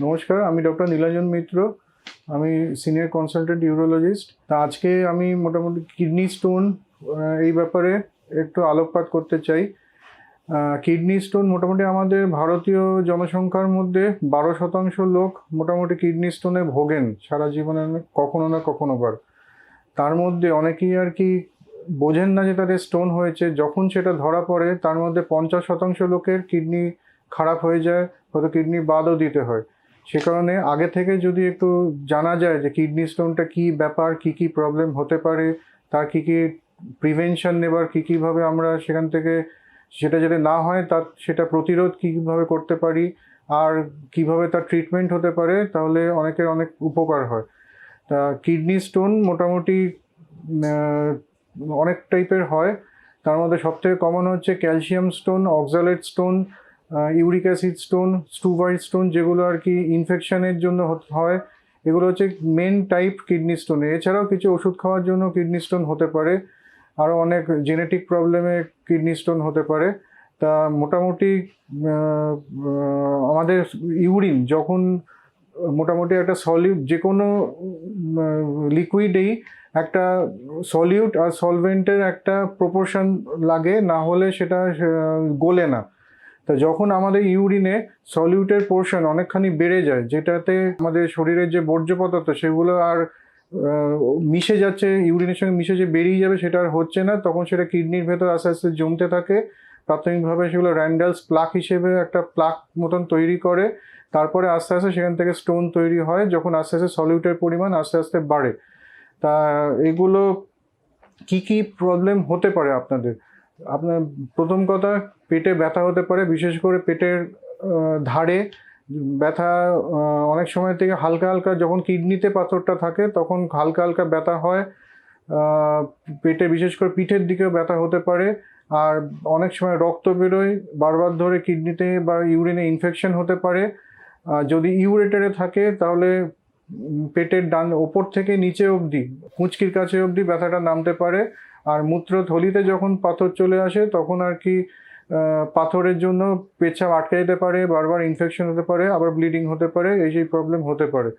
নমস্কার, আমি ডক্টর নীলাঞ্জন মিত্র। আমি সিনিয়র কনসালটেন্ট ইউরোলজিস্ট। তা আজকে আমি মোটামুটি কিডনি স্টোন এই ব্যাপারে একটু আলোকপাত করতে চাই। কিডনি স্টোন মোটামুটি আমাদের ভারতীয় জনসংখ্যার মধ্যে 12% লোক মোটামুটি কিডনি স্টোনে ভোগেন সারা জীবনে কখনো না কখনো বার। তার মধ্যে অনেকেই আর কি বোঝেন না যে তাদের স্টোন হয়েছে। যখন সেটা ধরা পড়ে তার মধ্যে 50% লোকের কিডনি খারাপ হয়ে যায়, হয়তো কিডনি বাদও দিতে হয়। সে কারণে আগে থেকে যদি একটু জানা যায় যে কিডনি স্টোনটা কী ব্যাপার, কী কী প্রবলেম হতে পারে, তার কী কী প্রিভেনশন নেবার কীভাবে আমরা সেখান থেকে সেটা যাতে না হয় তার সেটা প্রতিরোধ কীভাবে করতে পারি আর কিভাবে তার ট্রিটমেন্ট হতে পারে, তাহলে অনেকের অনেক উপকার হয়। তা কিডনি স্টোন মোটামুটি অনেক টাইপের হয়। তার মধ্যে সবথেকে কমন হচ্ছে calcium stone, oxalate stone, uric acid stone, struvite stone, যেগুলো আর কি ইনফেকশনের জন্য হয়। এগুলো হচ্ছে মেন টাইপ কিডনি স্টোনে। এছাড়াও কিছু ওষুধ খাওয়ার জন্য কিডনি স্টোন হতে পারে, আরও অনেক জেনেটিক প্রবলেমে কিডনি স্টোন হতে পারে। তা মোটামুটি আমাদের ইউরিন যখন মোটামুটি একটা সলিউট, যে কোনো লিকুইডেই একটা সলিউট আর সলভেন্টের একটা প্রপোর্শন লাগে, না হলে সেটা গলে না। তা যখন আমাদের ইউরিনে সলিউটের পোর্শন অনেকখানি বেড়ে যায়, যেটাতে আমাদের শরীরের যে বর্জ্য পদার্থ সেগুলো আর মিশে যাচ্ছে, ইউরিনের সঙ্গে মিশে যে বেরিয়ে যাবে সেটা আর হচ্ছে না, তখন সেটা কিডনির ভেতর আস্তে আস্তে জমতে থাকে। প্রাথমিকভাবে সেগুলো র্যান্ডালস প্লাক হিসেবে একটা প্লাক মতন তৈরি করে, তারপরে আস্তে আস্তে সেখান থেকে স্টোন তৈরি হয় যখন আস্তে আস্তে সলিউটের পরিমাণ আস্তে আস্তে বাড়ে। তা এগুলো কি কি প্রবলেম হতে পারে আপনাদের? আপনার প্রথম কথা, পেটে ব্যথা হতে পারে, বিশেষ করে পেটের ধারে ব্যথা। অনেক সময় থেকে হালকা হালকা, যখন কিডনিতে পাথরটা থাকে তখন হালকা হালকা ব্যথা হয়। পেটে বিশেষ করে পিঠের দিকেও ব্যথা হতে পারে। আর অনেক সময় রক্ত বেরোয় বারবার ধরে কিডনিতে, বা ইউরিনে ইনফেকশন হতে পারে। যদি ইউরেটারে থাকে তাহলে পেটের ডান ওপর থেকে নিচে অবধি, কুঁচকির কাছে অবধি ব্যথাটা নামতে পারে। আর মূত্রথলিতে যখন পাথর চলে আসে তখন আর কি পাথরের জন্য পেচ্ছাপ আটকে যেতে পারে, বারবার ইনফেকশন হতে পারে, আবার ব্লিডিং হতে পারে, এই সেই প্রবলেম হতে পারে।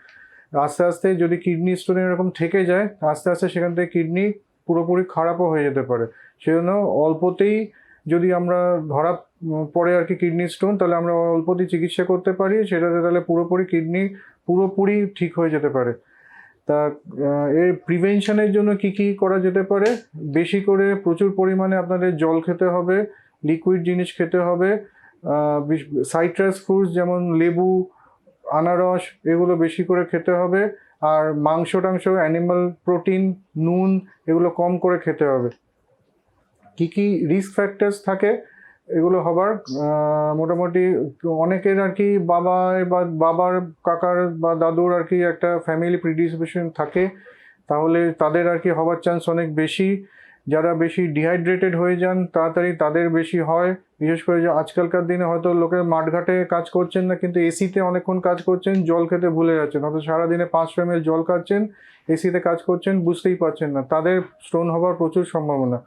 আস্তে আস্তে যদি কিডনি স্টোন এরকম থেকে যায়, আস্তে আস্তে সেখান থেকে কিডনি পুরোপুরি খারাপও হয়ে যেতে পারে। সেজন্য অল্পতেই যদি আমরা ধরা পড়ে আর কি কিডনি স্টোন, তাহলে আমরা অল্পতেই চিকিৎসা করতে পারি, সেটাতে তাহলে কিডনি পুরোপুরি ঠিক হয়ে যেতে পারে। তা এর প্রিভেনশনের জন্য কি কি করা যেতে পারে? বেশি করে প্রচুর পরিমাণে আপনাদের জল খেতে হবে, লিকুইড জিনিস খেতে হবে। সাইট্রাস ফ্রুটস যেমন লেবু, আনারস, এগুলো বেশি করে খেতে হবে। আর মাংস টাংস, অ্যানিমাল প্রোটিন, নুন, এগুলো কম করে খেতে হবে। কি কি রিস্ক ফ্যাক্টরস থাকে এগুলো হবার? মোটামুটি অনেকের আর কি বাবার কাকার বা দাদুর আর কি একটা ফ্যামিলি প্রিডিসপোজিশন থাকে, তাহলে তাদের আর কি হবার চান্স অনেক বেশি। যারা বেশি ডিহাইড্রেটেড হয়ে যান তাড়াতাড়ি, তাদের বেশি হয়। বিশেষ করে যে আজকালকার দিনে হয়তো লোকের মাঠঘাটে কাজ করছেন না, কিন্তু এসিতে অনেকক্ষণ কাজ করছেন, জল খেতে ভুলে যাচ্ছেন, হয়তো সারাদিনে 500 ml জল খাচ্ছেন, এসিতে কাজ করছেন, বুঝতেই পারছেন না, তাদের স্টোন হবার প্রচুর সম্ভাবনা।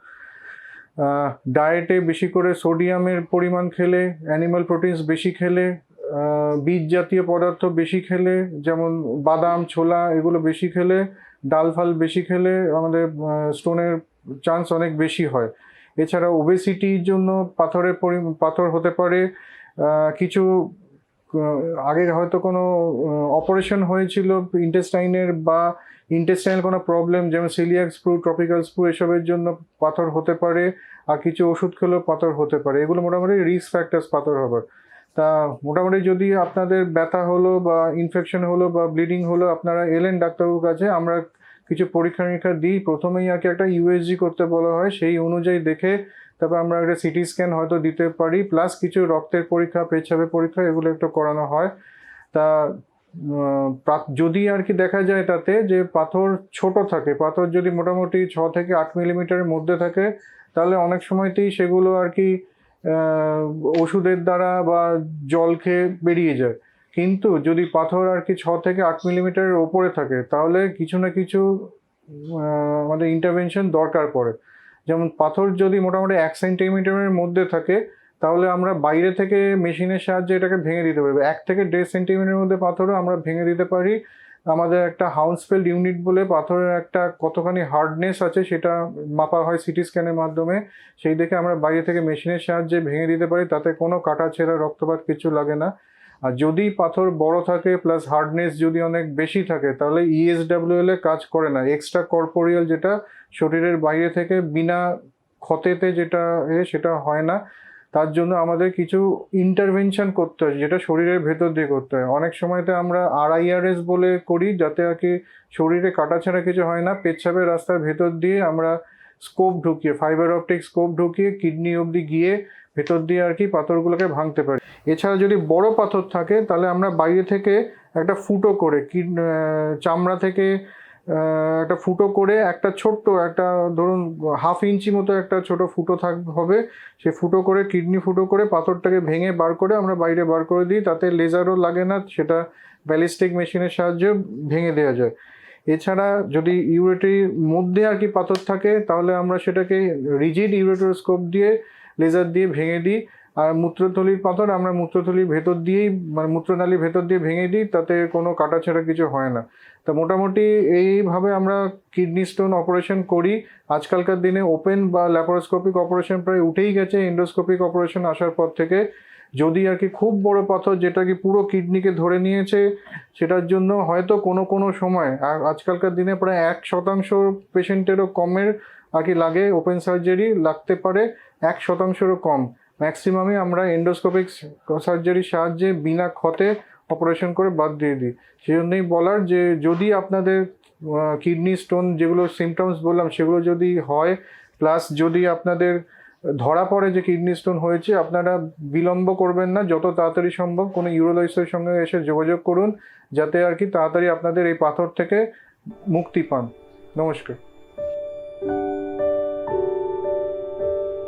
ডায়েটে বেশি করে সোডিয়ামের পরিমাণ খেলে, অ্যানিমাল প্রোটিনস বেশি খেলে, বীজ জাতীয় পদার্থ বেশি খেলে, যেমন বাদাম, ছোলা, এগুলো বেশি খেলে, ডাল ফাল বেশি খেলে আমাদের স্টোনের চান্স অনেক বেশি হয়। এছাড়া ওবেসিটির জন্য পাথর হতে পারে। কিছু আগে হয়তো কোনো অপারেশন হয়েছিল ইন্টেস্টাইনের, বা ইন্টেস্টাইনাল কোনো প্রবলেম, যেমন সিলিয়াক স্প্রু, ট্রপিক্যাল স্প্রু, এসবের জন্য পাথর হতে পারে। আর কিছু ওষুধ খেলেও পাথর হতে পারে। এগুলো মোটামুটি রিস্ক ফ্যাক্টরস পাথর হবার। তা মোটামুটি যদি আপনাদের ব্যথা হলো বা ইনফেকশন হলো বা ব্লিডিং হলো, আপনারা এলেন ডাক্তারবাবুর কাছে, আমরা কিছু পরীক্ষা নিরীক্ষা দিই। প্রথমেই আর কি একটা ইউএসজি করতে বলা হয়, সেই অনুযায়ী দেখে তারপর আমরা একটা সিটি স্ক্যান হয়তো দিতে পারি, প্লাস কিছু রক্তের পরীক্ষা, পেচ্ছাপের পরীক্ষা, এগুলো একটু করানো হয়। তা যদি আর কি দেখা যায় তাতে যে পাথর ছোট থাকে, পাথর যদি মোটামুটি 6 থেকে 8 মিলিমিটারের মধ্যে থাকে, তাহলে অনেক সময়তেই সেগুলো আর কি ওষুধের দ্বারা বা জল খেয়ে বেরিয়ে যায়। কিন্তু যদি পাথর আর কি 6 থেকে 8 মিলিমিটারের ওপরে থাকে, তাহলে কিছু না কিছু আমাদের ইন্টারভেনশন দরকার পড়ে। যেমন পাথর যদি মোটামুটি 1 সেন্টিমিটারের মধ্যে থাকে, তাহলে আমরা বাইরে থেকে মেশিনের সাহায্যে এটাকে ভেঙে দিতে পারি। 1 থেকে 1.5 সেন্টিমিটারের মধ্যে পাথরও আমরা ভেঙে দিতে পারি। আমাদের একটা হাউন্সফেল্ড ইউনিট বলে পাথরের একটা কতখানি হার্ডনেস আছে সেটা মাপা হয় সিটি স্ক্যানের মাধ্যমে। সেই দেখে আমরা বাইরে থেকে মেশিনের সাহায্যে ভেঙে দিতে পারি, তাতে কোনো কাটা ছেঁড়া রক্তপাত কিছু লাগে না। আর যদি পাথর বড় থাকে প্লাস হার্ডনেস যদি অনেক বেশি থাকে, তাহলে ESWL এ কাজ করে না। এক্সট্রা কর্পোরিয়াল, যেটা শরীরের বাইরে থেকে বিনা ক্ষতেতে যেটা সেটা হয় না। তার জন্য আমাদের কিছু ইন্টারভেনশন করতে হয়, যেটা শরীরের ভেতর দিয়ে করতে হয়। অনেক সময়তে আমরা RIRS বলে করি, যাতে আর কি শরীরে কাটাছেঁড়া কিছু হয় না। পেচ্ছাবের রাস্তার ভেতর দিয়ে আমরা স্কোপ ঢুকিয়ে, ফাইবার অপটিক স্কোপ ঢুকিয়ে কিডনি অবধি গিয়ে ভেতর দিয়ে আর কি পাথরগুলোকে ভাঙতে পারি। এছাড়া যদি বড় পাথর থাকে, তাহলে আমরা বাইরে থেকে একটা ফুটো করে চামড়া থেকে একটা ফুটো করে একটা ছোট্ট একটা ধরুন 1/2 ইঞ্চি মতো একটা ছোট ফুটো হবে, সে ফুটো করে কিডনি ফুটো করে পাথরটাকে ভেঙে বার করে আমরা বাইরে বার করে দিই। তাতে লেজারও লাগে না, সেটা ব্যালিস্টিক মেশিনের সাহায্যে ভেঙে দেওয়া যায়। এছাড়া যদি ইউরেটারির মধ্যে আর কি পাথর থাকে, তাহলে আমরা সেটাকে রিজিড ইউরেটারোস্কোপ দিয়ে লেজার দিয়ে ভেঙে দিই। আর মূত্রথলির পাথর আমরা মূত্রথলির ভেতর দিয়েই, মানে মূত্রনালীর ভেতর দিয়ে ভেঙে দিই, তাতে কোনো কাটাছেঁড়া কিছু হয় না। তা মোটামুটি এইভাবে আমরা কিডনি স্টোন অপারেশন করি। আজকালকার দিনে ওপেন বা ল্যাপারোস্কোপিক অপারেশন প্রায় উঠেই গেছে এন্ডোস্কোপিক অপারেশন আসার পর থেকে। যদি আর কি খুব বড় পাথর যেটা কি পুরো কিডনিকে ধরে নিয়েছে, সেটার জন্য হয়তো কোনো সময়, আর আজকালকার দিনে প্রায় 1% পেশেন্টেরও কমের আর কি লাগে ওপেন সার্জারি, লাগতে পারে 1%-রও কম। ম্যাক্সিমামই আমরা এন্ডোস্কোপিক সার্জারির সাহায্যে বিনা ক্ষতে অপারেশন করে বাদ দিয়ে দিই। সেই জন্যই বলার যে যদি আপনাদের কিডনি স্টোন যেগুলো সিমটমস বললাম সেগুলো যদি হয়, প্লাস যদি আপনাদের ধরা পড়ে যে কিডনি স্টোন হয়েছে, আপনারা বিলম্ব করবেন না, যত তাড়াতাড়ি সম্ভব কোনো ইউরোলজিস্টের সঙ্গে এসে যোগাযোগ করুন, যাতে আর কি তাড়াতাড়ি আপনাদের এই পাথর থেকে মুক্তি পান। নমস্কার।